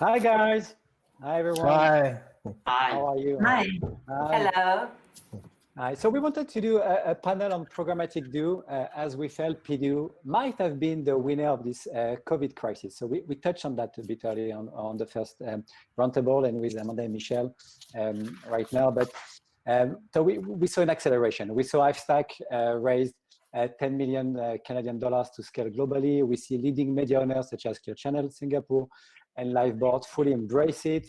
Hi guys. Hi everyone. Hi. How are you? Hi. Hi. Hello. Hi. So we wanted to do a panel on programmatic DOOH as we felt PDOOH might have been the winner of this COVID crisis. So we touched on that a bit early on the first roundtable and with Amanda and Michelle right now. But so we saw an acceleration. We saw Hivestack raised 10 million Canadian dollars to scale globally. We see leading media owners such as Clear Channel Singapore and Liveboard fully embrace it.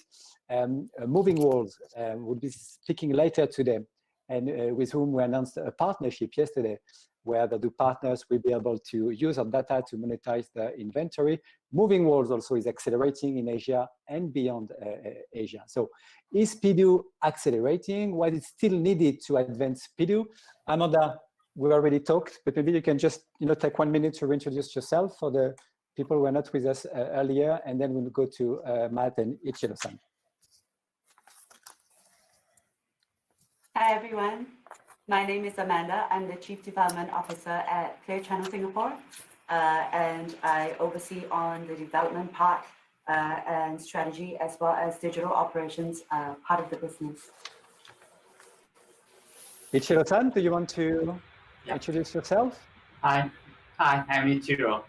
Moving Walls will be speaking later today, and with whom we announced a partnership yesterday, where the DOOH partners will be able to use our data to monetize the inventory. Moving Walls also is accelerating in Asia and beyond Asia. So is PDOOH accelerating? What is still needed to advance PDOOH? Amanda, we already talked, but maybe you can just take 1 minute to reintroduce yourself for the people who were not with us earlier, and then we'll go to Matt and Ichiro-san. Hi everyone. My name is Amanda. I'm the Chief Development Officer at Clear Channel Singapore, and I oversee on the development part and strategy as well as digital operations part of the business. Ichiro-san, do you want to introduce yourself? Hi, I'm Ichiro,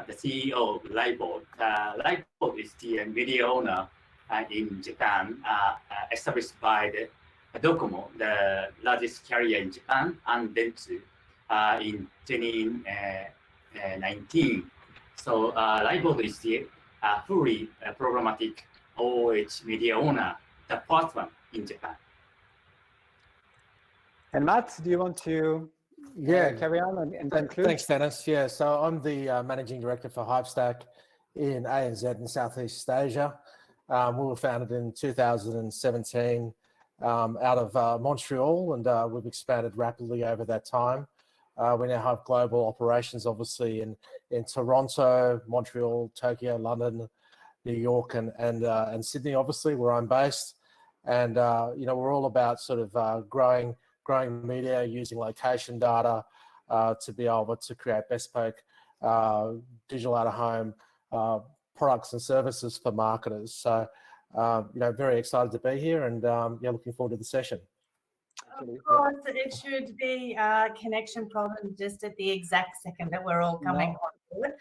the CEO of Liveboard. Liveboard is the media owner in Japan, established by the Docomo, the largest carrier in Japan, and Dentsu in 2019. So Liveboard is the fully programmatic OOH media owner, the first one in Japan. And Matt, do you want to carry on and conclude? Thanks, Dennis. Yeah, so I'm the Managing Director for Hivestack in ANZ in Southeast Asia. We were founded in 2017 out of Montreal, and we've expanded rapidly over that time. We now have global operations, obviously, in Toronto, Montreal, Tokyo, London, New York, and Sydney, obviously, where I'm based. And we're all about sort of growing media using location data to be able to create bespoke digital out-of-home products and services for marketers. So, very excited to be here, and looking forward to the session. Of course, it should be a connection problem just at the exact second that we're all coming on board.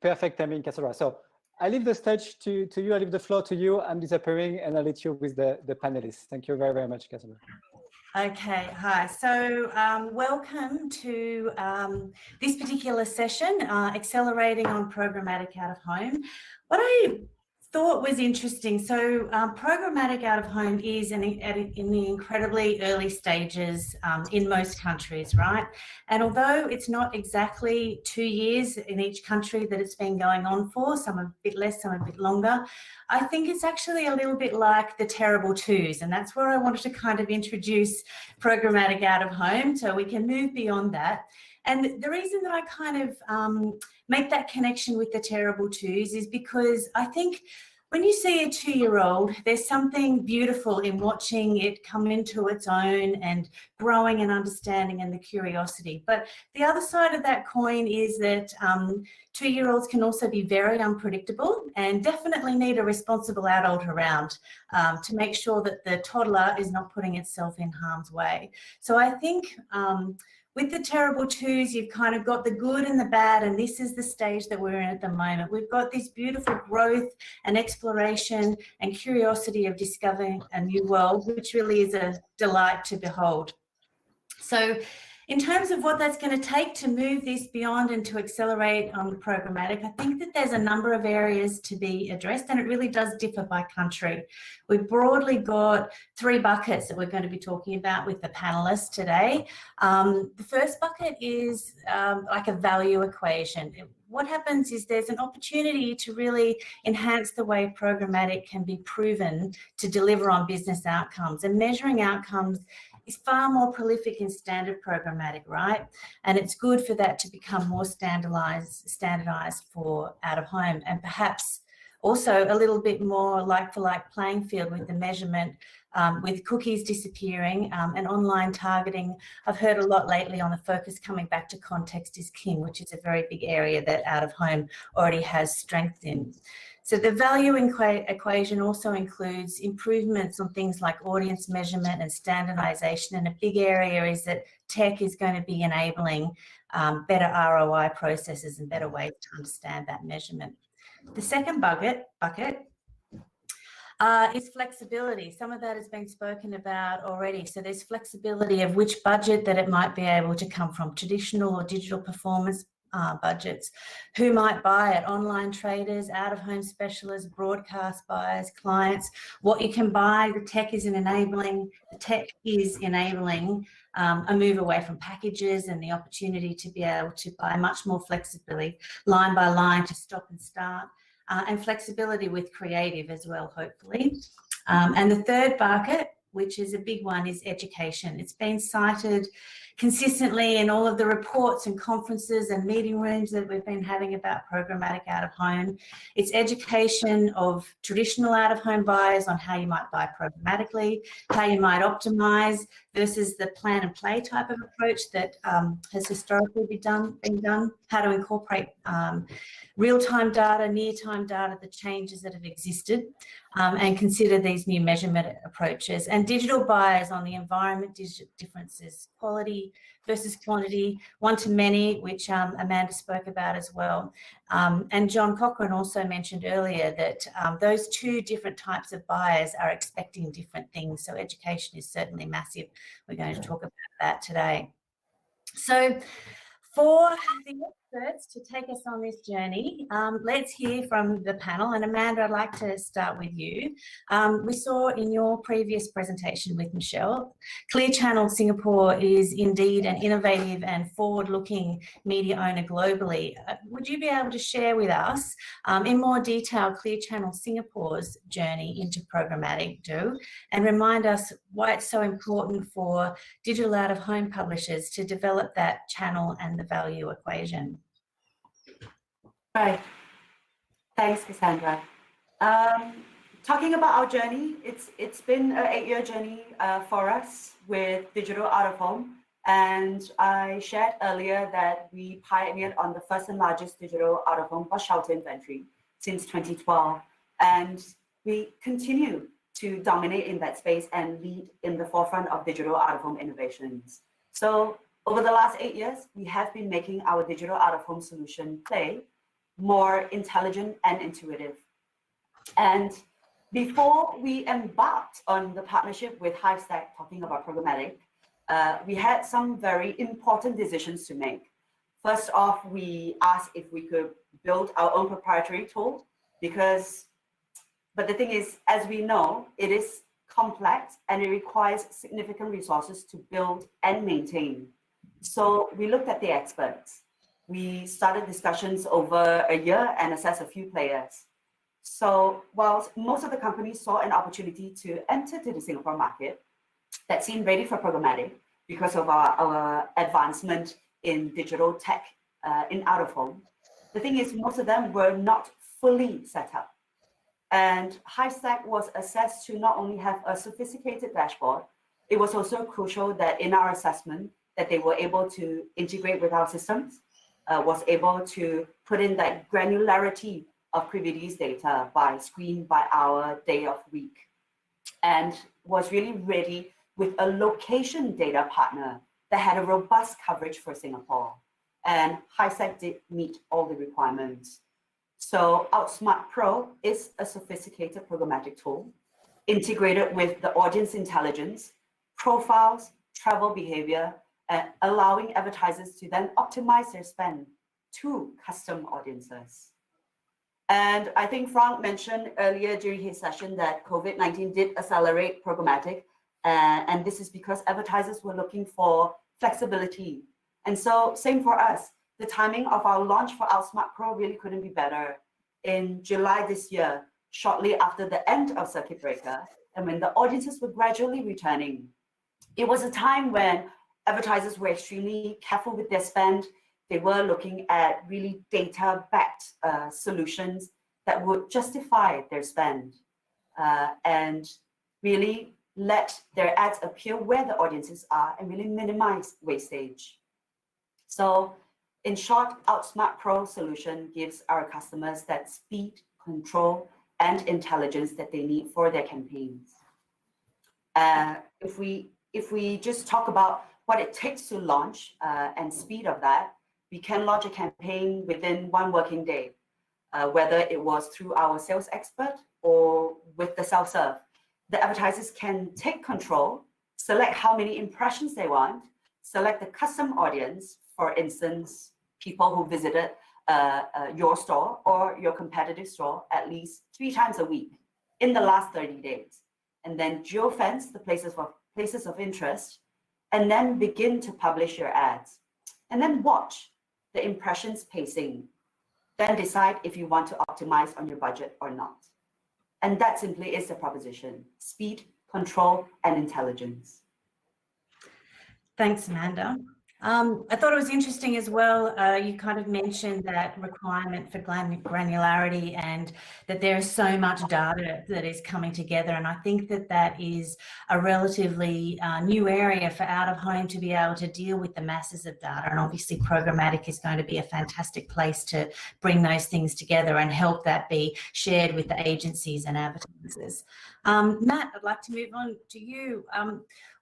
Perfect timing, Cassandra. So I leave the stage to you, I leave the floor to you. I'm disappearing, and I'll let you with the panelists. Thank you very, very much, Cassandra. Okay, hi. So welcome to this particular session, Accelerating on Programmatic Out of Home. What I thought was interesting, so programmatic out of home is in the incredibly early stages in most countries, right? And although it's not exactly 2 years in each country that it's been going on for, some a bit less, some a bit longer, I think it's actually a little bit like the terrible twos, and that's where I wanted to kind of introduce programmatic out of home so we can move beyond that. And the reason that I kind of make that connection with the terrible twos is because I think when you see a 2-year-old, there's something beautiful in watching it come into its own and growing and understanding and the curiosity. But the other side of that coin is that 2-year-olds can also be very unpredictable and definitely need a responsible adult around to make sure that the toddler is not putting itself in harm's way. So I think with the terrible twos, you've kind of got the good and the bad, and this is the stage that we're in at the moment. We've got this beautiful growth and exploration and curiosity of discovering a new world, which really is a delight to behold. So in terms of what that's going to take to move this beyond and to accelerate on programmatic, I think that there's a number of areas to be addressed, and it really does differ by country. We've broadly got 3 buckets that we're going to be talking about with the panelists today. The first bucket is like a value equation. What happens is there's an opportunity to really enhance the way programmatic can be proven to deliver on business outcomes, and measuring outcomes is far more prolific in standard programmatic, right? And it's good for that to become more standardized for out of home, and perhaps also a little bit more like for like playing field with the measurement with cookies disappearing and online targeting. I've heard a lot lately on the focus coming back to context is king, which is a very big area that out of home already has strength in. So the value equation also includes improvements on things like audience measurement and standardization. And a big area is that tech is going to be enabling better ROI processes and better ways to understand that measurement. The second bucket is flexibility. Some of that has been spoken about already. So there's flexibility of which budget that it might be able to come from, traditional or digital performance budgets, who might buy it, online traders, out-of-home specialists, broadcast buyers, clients, what you can buy. The tech is enabling a move away from packages and the opportunity to be able to buy much more flexibly, line by line, to stop and start, and flexibility with creative as well, hopefully. And the third bucket, which is a big one, is education. It's been cited consistently in all of the reports and conferences and meeting rooms that we've been having about programmatic out of home. It's education of traditional out of home buyers on how you might buy programmatically, how you might optimize versus the plan and play type of approach that has historically been done, how to incorporate real-time data, near-time data, the changes that have existed, and consider these new measurement approaches. And digital buyers on the environment differences, quality versus quantity, one-to-many, which Amanda spoke about as well. And John Cochrane also mentioned earlier that those two different types of buyers are expecting different things. So education is certainly massive. We're going to talk about that today. So for the experts to take us on this journey, let's hear from the panel. And Amanda, I'd like to start with you. We saw in your previous presentation with Michelle, Clear Channel Singapore is indeed an innovative and forward-looking media owner globally. Would you be able to share with us in more detail Clear Channel Singapore's journey into programmatic DOOH and remind us why it's so important for digital out-of-home publishers to develop that channel and the value equation? Right. Thanks, Cassandra. Talking about our journey, it's been an 8-year journey for us with digital out-of-home. And I shared earlier that we pioneered on the first and largest digital out-of-home bus shelter inventory since 2012. And we continue to dominate in that space and lead in the forefront of digital out-of-home innovations. So over the last 8 years, we have been making our digital out-of-home solution play more intelligent and intuitive. And before we embarked on the partnership with Hivestack, talking about programmatic, we had some very important decisions to make. First off, we asked if we could build our own proprietary tool but the thing is, as we know, it is complex and it requires significant resources to build and maintain. So we looked at the experts. We started discussions over a year and assessed a few players. So whilst most of the companies saw an opportunity to enter to the Singapore market that seemed ready for programmatic because of our advancement in digital tech in out-of-home, the thing is most of them were not fully set up. And Hivestack was assessed to not only have a sophisticated dashboard, it was also crucial that in our assessment that they were able to integrate with our systems, was able to put in that granularity of Quividi's data by screen, by hour, day of week, and was really ready with a location data partner that had a robust coverage for Singapore. And Hivestack did meet all the requirements. So Outsmart Pro is a sophisticated programmatic tool integrated with the audience intelligence, profiles, travel behavior, and allowing advertisers to then optimize their spend to custom audiences. And I think Frank mentioned earlier during his session that COVID-19 did accelerate programmatic, and this is because advertisers were looking for flexibility. And so same for us. The timing of our launch for Outsmart Pro really couldn't be better. In July this year, shortly after the end of circuit breaker, and when the audiences were gradually returning, it was a time when advertisers were extremely careful with their spend. They were looking at really data-backed solutions that would justify their spend. And really, let their ads appear where the audiences are, and really minimize wastage. So in short, Outsmart Pro solution gives our customers that speed, control, and intelligence that they need for their campaigns. If we just talk about what it takes to launch and speed of that, we can launch a campaign within 1 working day, whether it was through our sales expert or with the self-serve. The advertisers can take control, select how many impressions they want, select the custom audience, for instance, people who visited your store or your competitive store at least 3 times a week in the last 30 days. And then geofence the places of interest, and then begin to publish your ads. And then watch the impressions pacing. Then decide if you want to optimize on your budget or not. And that simply is the proposition: speed, control, and intelligence. Thanks, Amanda. I thought it was interesting as well. You kind of mentioned that requirement for granularity, and that there is so much data that is coming together. And I think that that is a relatively new area for out of home to be able to deal with the masses of data. And obviously programmatic is going to be a fantastic place to bring those things together and help that be shared with the agencies and advertisers. Matt, I'd like to move on to you.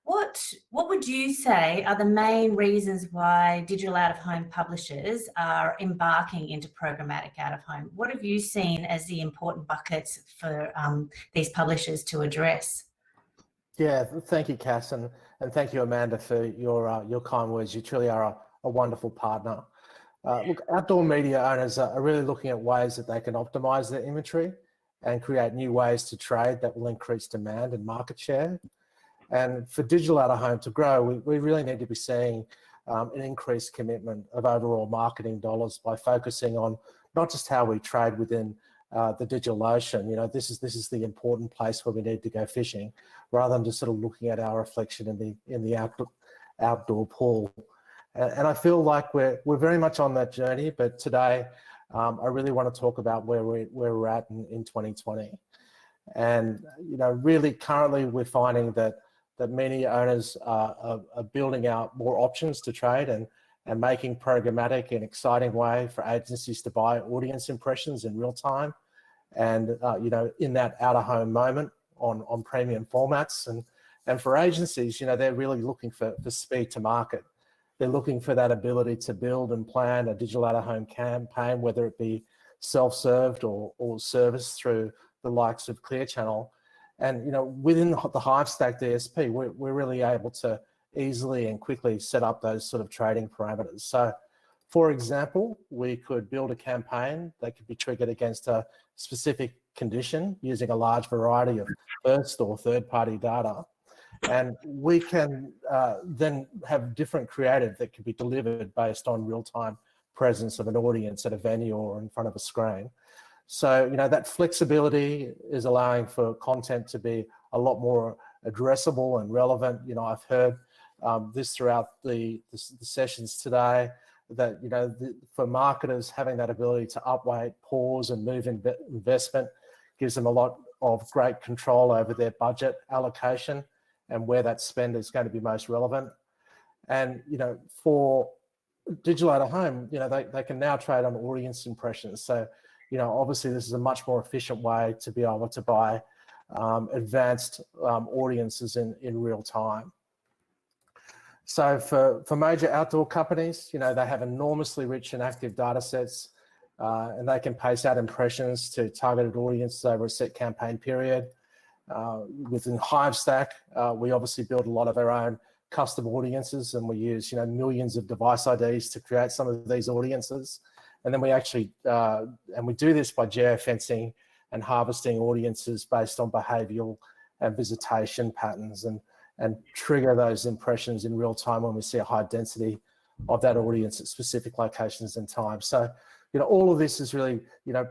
What would you say are the main reasons why digital out-of-home publishers are embarking into programmatic out-of-home? What have you seen as the important buckets for these publishers to address? Yeah, thank you, Cass, and thank you, Amanda, for your kind words. You truly are a wonderful partner. Look, outdoor media owners are really looking at ways that they can optimize their inventory and create new ways to trade that will increase demand and market share. And for digital out-of-home to grow, we really need to be seeing an increased commitment of overall marketing dollars by focusing on not just how we trade within the digital ocean. You know, this is the important place where we need to go fishing, rather than just sort of looking at our reflection in the outdoor pool. And I feel like we're very much on that journey. But today, I really want to talk about where we're at in 2020. And you know, really, currently we're finding that many owners are building out more options to trade and making programmatic an exciting way for agencies to buy audience impressions in real time, and you know, in that out-of-home moment on premium formats. And for agencies, you know, they're really looking for speed to market. They're looking for that ability to build and plan a digital out-of-home campaign, whether it be self-served or serviced through the likes of Clear Channel. And you know, within the Hivestack DSP, we're really able to easily and quickly set up those sort of trading parameters. So, for example, we could build a campaign that could be triggered against a specific condition using a large variety of first or third-party data. And we can then have different creative that can be delivered based on real-time presence of an audience at a venue or in front of a screen. So, you know, that flexibility is allowing for content to be a lot more addressable and relevant. You know, I've heard this throughout the sessions today, that, you know, for marketers, having that ability to upweight, pause and move investment gives them a lot of great control over their budget allocation and where that spend is going to be most relevant. And, you know, for digital out-of-home, you know, they can now trade on audience impressions. So, you know, obviously this is a much more efficient way to be able to buy advanced audiences in real time. So for major outdoor companies, you know, they have enormously rich and active data sets, and they can pace out impressions to targeted audiences over a set campaign period. Within Hivestack, we obviously build a lot of our own custom audiences, and we use, you know, millions of device IDs to create some of these audiences. And then we actually, and we do this by geofencing and harvesting audiences based on behavioural and visitation patterns, and trigger those impressions in real time when we see a high density of that audience at specific locations and times. So, you know, all of this is really, you know,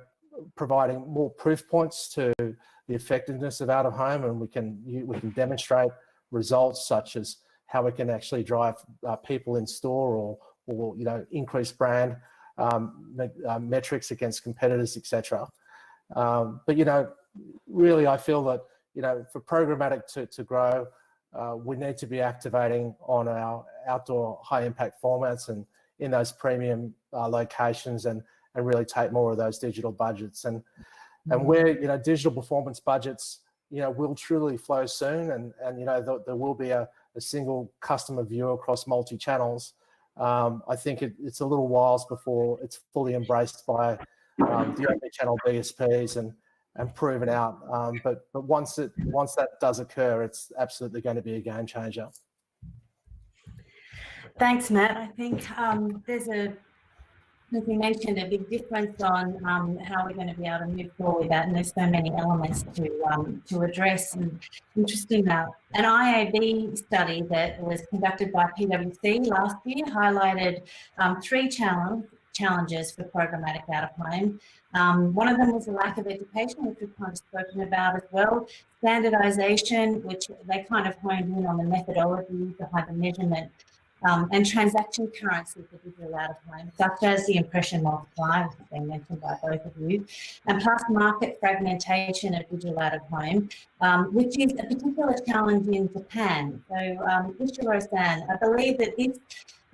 providing more proof points to the effectiveness of out-of-home, and we can demonstrate results such as how we can actually drive people in store, or you know, increase brand metrics against competitors, etc. But you know, really, I feel that, for programmatic to grow, we need to be activating on our outdoor high impact formats and in those premium locations and really take more of those digital budgets. And where, digital performance budgets, will truly flow soon, and there will be a single customer view across multi-channels. I think it's a little while before it's fully embraced by the omni-channel DSPs and proven out. But once that does occur, it's absolutely going to be a game changer. Thanks, Matt. I think there's as you mentioned, a big difference on how we're going to be able to move forward with that, and there's so many elements to address. And interesting that an IAB study that was conducted by PwC last year highlighted 3 challenges for programmatic out of home. One of them was the lack of education, which we've kind of spoken about as well. Standardization, which they kind of honed in on the methodology behind the measurement. And transaction currency for digital out of home, such as the impression multiplier, which has been mentioned by both of you, and plus market fragmentation of digital out of home, which is a particular challenge in Japan. So, Ishiro-san, I believe that this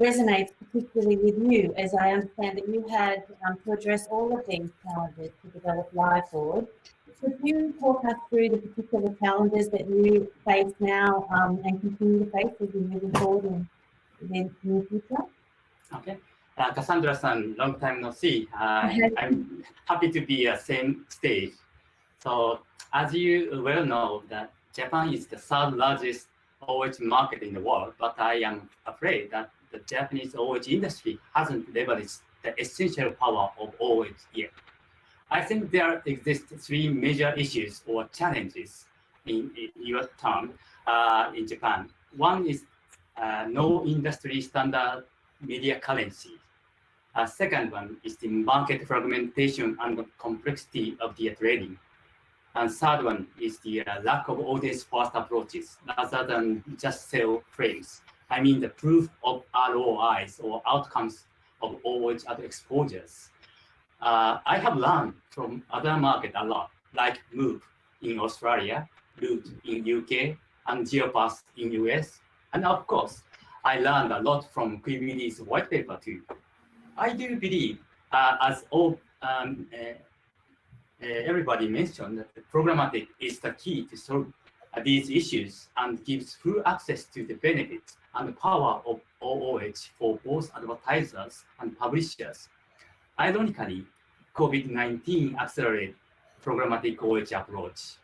resonates particularly with you, as I understand that you had to address all of these challenges to develop LiveBoard. Could you talk us through the particular challenges that you face now and continue to face as you're moving forward in the future? Okay. Cassandra-san, long time no see. I'm happy to be at the same stage. So as you well know, that Japan is the 3rd largest OOH market in the world, but I am afraid that the Japanese OOH industry hasn't leveraged the essential power of OOH yet. I think there exist 3 major issues or challenges in your term in Japan. One is no industry standard media currency. Second one is the market fragmentation and the complexity of the trading. And third one is the lack of audience-first approaches rather than just sell frames. I mean the proof of ROIs or outcomes of OOH ad exposures. I have learned from other markets a lot, like Move in Australia, Root in UK, and Geopath in US. And of course, I learned a lot from Quividi's white paper too. I do believe, as everybody mentioned, that the programmatic is the key to solve these issues and gives full access to the benefits and the power of OOH for both advertisers and publishers. Ironically, COVID-19 accelerated programmatic OOH approach.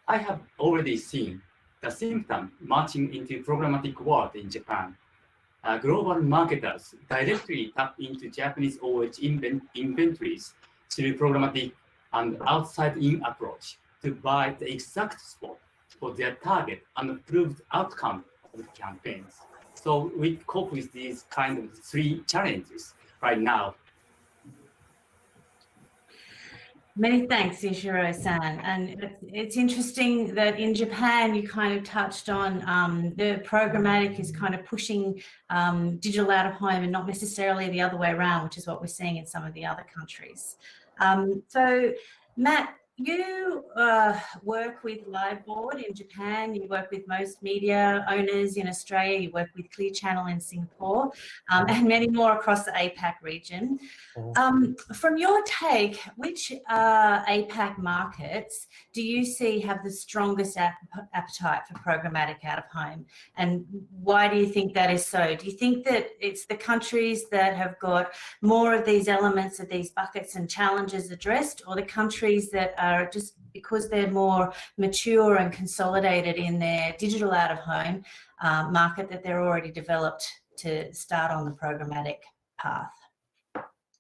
I have already seen the symptom marching into programmatic world in Japan. Global marketers directly tap into Japanese OOH inventories through programmatic and outside-in approach to buy the exact spot for their target and approved outcome of the campaigns. So we cope with these kind of 3 challenges right now. Many thanks, Ishiro-san. And it's interesting that in Japan, you kind of touched on the programmatic is kind of pushing digital out of home and not necessarily the other way around, which is what we're seeing in some of the other countries. So, Matt, you work with LiveBoard in Japan, you work with most media owners in Australia, you work with Clear Channel in Singapore, and many more across the APAC region. From your take, which APAC markets do you see have the strongest appetite for programmatic out of home? And why do you think that is so? Do you think that it's the countries that have got more of these elements of these buckets and challenges addressed, or the countries that are just because they're more mature and consolidated in their digital out of home market that they're already developed to start on the programmatic path?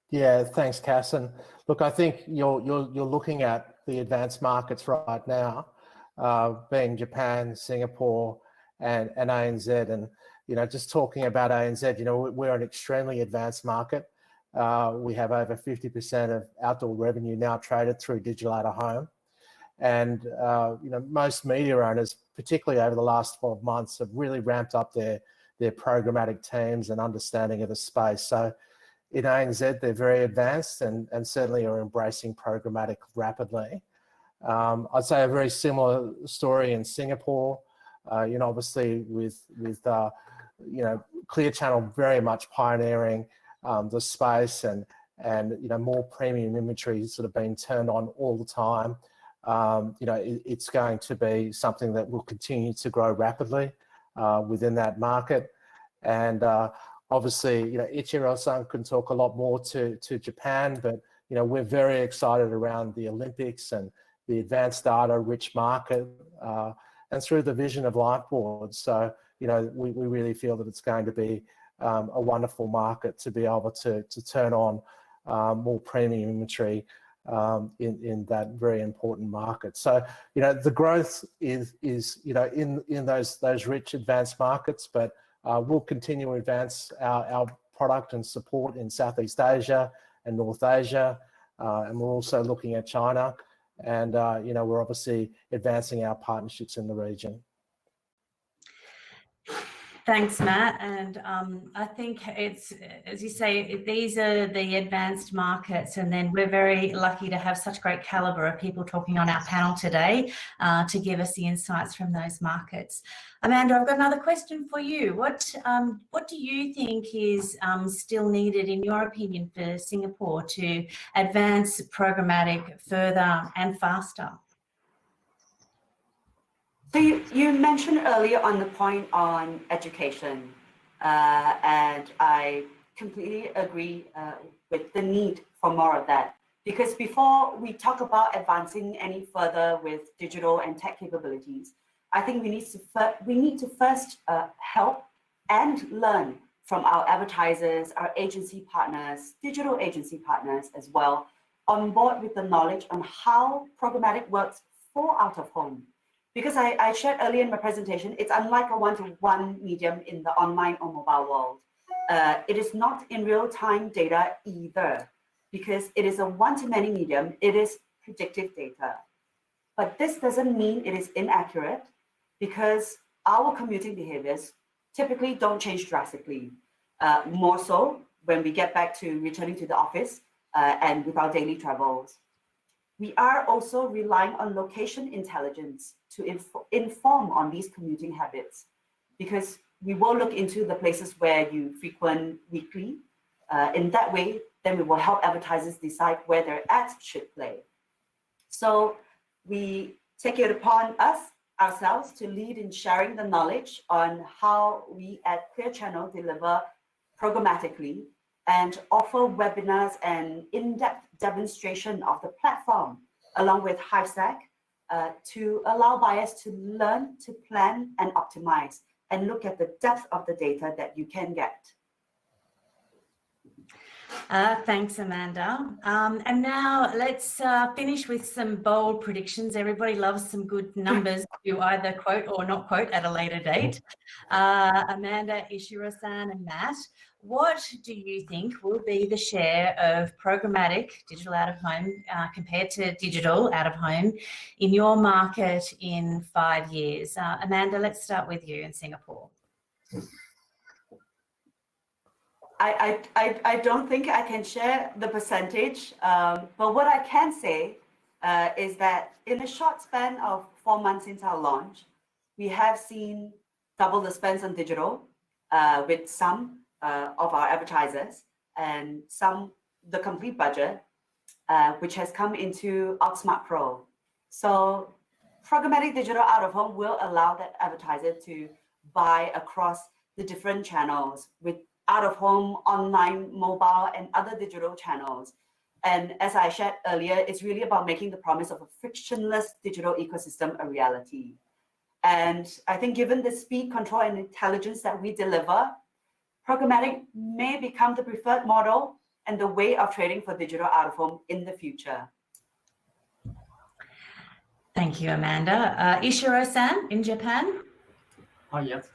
Yeah, thanks, Cass. And look, I think you're looking at the advanced markets right now, being Japan, Singapore, and ANZ. And just talking about ANZ, we're an extremely advanced market. We have over 50% of outdoor revenue now traded through digital out of home. And, most media owners, particularly over the last 12 months, have really ramped up their programmatic teams and understanding of the space. So in ANZ, they're very advanced and certainly are embracing programmatic rapidly. I'd say a very similar story in Singapore. Obviously with Clear Channel very much pioneering the space and more premium inventory sort of being turned on all the time. It's going to be something that will continue to grow rapidly within that market. And obviously, Ichiro-san can talk a lot more to Japan, but we're very excited around the Olympics and the advanced data rich market and through the vision of Liveboard. So, we really feel that it's going to be a wonderful market to be able to turn on more premium inventory in that very important market. So, the growth is in those rich advanced markets, but we'll continue to advance our product and support in Southeast Asia and North Asia. And we're also looking at China. And, we're obviously advancing our partnerships in the region. Thanks, Matt. And I think it's, as you say, these are the advanced markets, and then we're very lucky to have such great caliber of people talking on our panel today to give us the insights from those markets. Amanda, I've got another question for you. What do you think is still needed, in your opinion, for Singapore to advance programmatic further and faster? So you mentioned earlier on the point on education, and I completely agree with the need for more of that. Because before we talk about advancing any further with digital and tech capabilities, I think we need to first help and learn from our advertisers, our agency partners, digital agency partners as well, on board with the knowledge on how programmatic works for out of home. Because I shared earlier in my presentation, it's unlike a one-to-one medium in the online or mobile world. It is not in real-time data either, because it is a one-to-many medium. It is predictive data. But this doesn't mean it is inaccurate, because our commuting behaviors typically don't change drastically. More so when we get back to returning to the office and with our daily travels. We are also relying on location intelligence to inform on these commuting habits, because we will look into the places where you frequent weekly. In that way, then we will help advertisers decide where their ads should play. So we take it upon ourselves to lead in sharing the knowledge on how we at Clear Channel deliver programmatically and offer webinars and in-depth demonstration of the platform, along with Hivestack, to allow buyers to learn, to plan and optimize, and look at the depth of the data that you can get. Thanks, Amanda. And now let's finish with some bold predictions. Everybody loves some good numbers to either quote or not quote at a later date. Amanda, Ishiro-san and Matt, what do you think will be the share of programmatic digital out of home compared to digital out of home in your market in 5 years? Amanda, let's start with you in Singapore. I don't think I can share the percentage, but what I can say is that in a short span of 4 months since our launch, we have seen double the spends on digital with some of our advertisers, and the complete budget, which has come into Outsmart Pro. So programmatic digital out of home will allow that advertiser to buy across the different channels with out of home, online, mobile, and other digital channels. And as I shared earlier, it's really about making the promise of a frictionless digital ecosystem a reality. And I think given the speed, control, and intelligence that we deliver, programmatic may become the preferred model and the way of trading for digital out of home in the future. Thank you, Amanda. Ishiro-san in Japan. Oh, yes.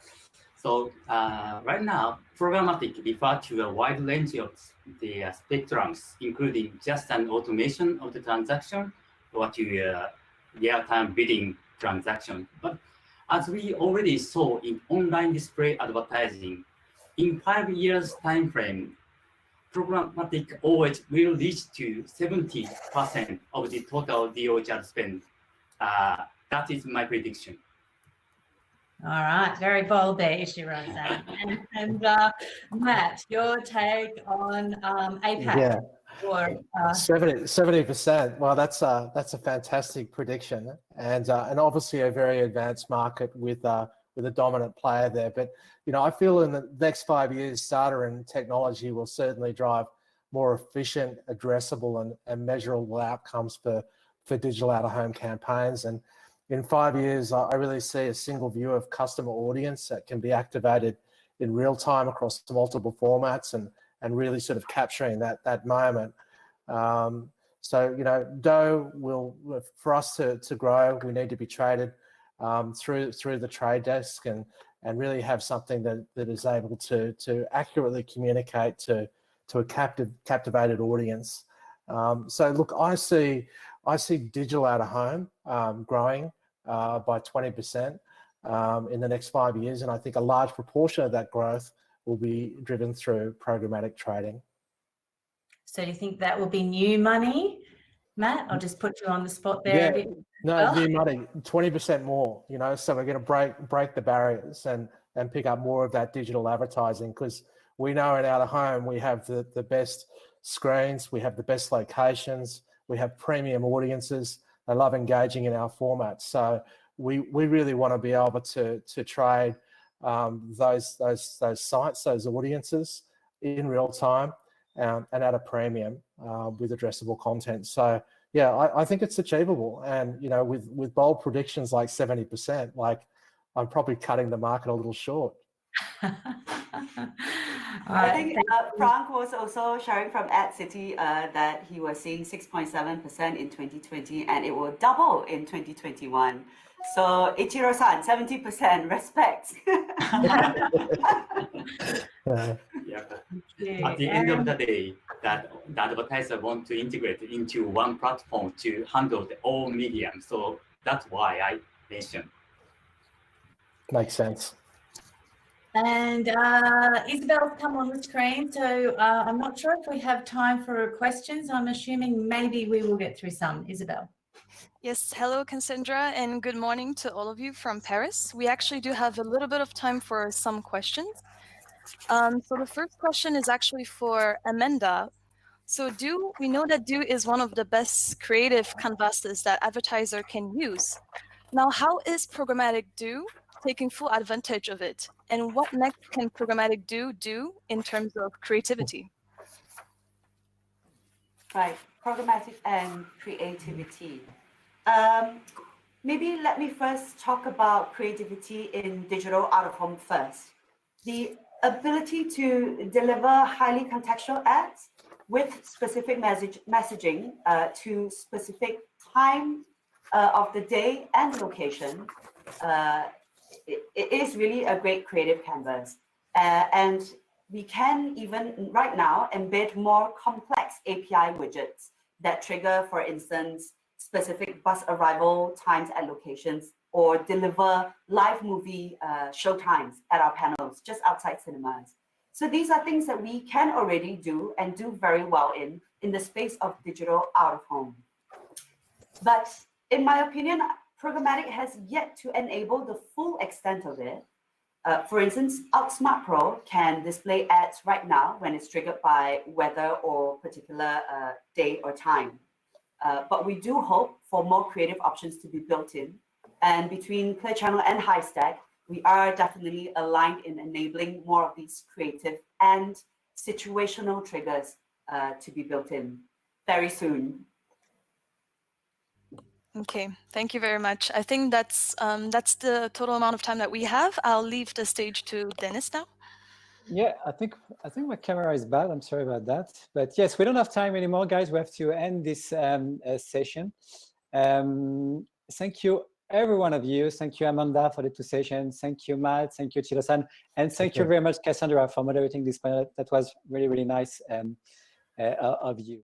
So right now, programmatic refers to a wide range of the spectrums, including just an automation of the transaction or to real-time bidding transaction. But as we already saw in online display advertising, in 5 years time frame, programmatic DOOH will reach to 70% of the total DOOH ad spend That is my prediction. All right, very bold there, Ishiro-san. And Matt, your take on APAC? Yeah. Or 70%. Well, that's a fantastic prediction, and obviously a very advanced market with a dominant player there. But I feel in the next 5 years, data and technology will certainly drive more efficient, addressable, and measurable outcomes for digital out-of-home campaigns. And in 5 years, I really see a single view of customer audience that can be activated in real time across multiple formats and really sort of capturing that moment. So, DOOH will, for us to grow, we need to be traded through the trade desk and really have something that is able to accurately communicate to a captivated audience. So look, I see digital out of home growing by 20% in the next 5 years, and I think a large proportion of that growth will be driven through programmatic trading. so do you think that will be new money, Matt? I'll just put you on the spot there. Yeah, no, new money, 20% more. So we're going to break the barriers and pick up more of that digital advertising, because we know in out of home we have the best screens, we have the best locations, we have premium audiences. They love engaging in our format. So we really want to be able to trade those sites, those audiences in real time and at a premium with addressable content. So yeah, I think it's achievable. And with bold predictions like 70%, like I'm probably cutting the market a little short. I think Frank was also sharing from Ad City that he was seeing 6.7% in 2020 and it will double in 2021. So Ichiro-san, 70%, respect. Yeah. At the end of the day, that the advertiser want to integrate into one platform to handle the all medium. So that's why I mentioned. Makes sense. And Isabel's come on the screen, so I'm not sure if we have time for questions. I'm assuming maybe we will get through some. Isabel. Yes, hello Cassandra, and good morning to all of you from Paris. We actually do have a little bit of time for some questions. So the first question is actually for Amanda. So we know that DOOH is one of the best creative canvases that advertiser can use. Now, how is programmatic DOOH taking full advantage of it? And what next can programmatic DOOH do in terms of creativity? Right, programmatic and creativity. Maybe let me first talk about creativity in digital out-of-home first. The ability to deliver highly contextual ads with specific messaging to specific time of the day and location, it is really a great creative canvas. And we can even right now embed more complex API widgets that trigger, for instance, specific bus arrival times and locations, or deliver live movie show times at our panels just outside cinemas. So these are things that we can already do and do very well in the space of digital out of home. But in my opinion, programmatic has yet to enable the full extent of it. For instance, Outsmart Pro can display ads right now when it's triggered by weather or particular day or time. But we do hope for more creative options to be built in. And between Clear Channel and Hivestack, we are definitely aligned in enabling more of these creative and situational triggers to be built in very soon. Okay, thank you very much. I think that's the total amount of time that we have. I'll leave the stage to Dennis now. Yeah, I think my camera is bad. I'm sorry about that. But yes, we don't have time anymore, guys. We have to end this session. Thank you, every one of you. Thank you, Amanda, for the 2 sessions. Thank you, Matt. Thank you, Chiro-san. And thank you very much, Cassandra, for moderating this panel. That was really, really nice of you.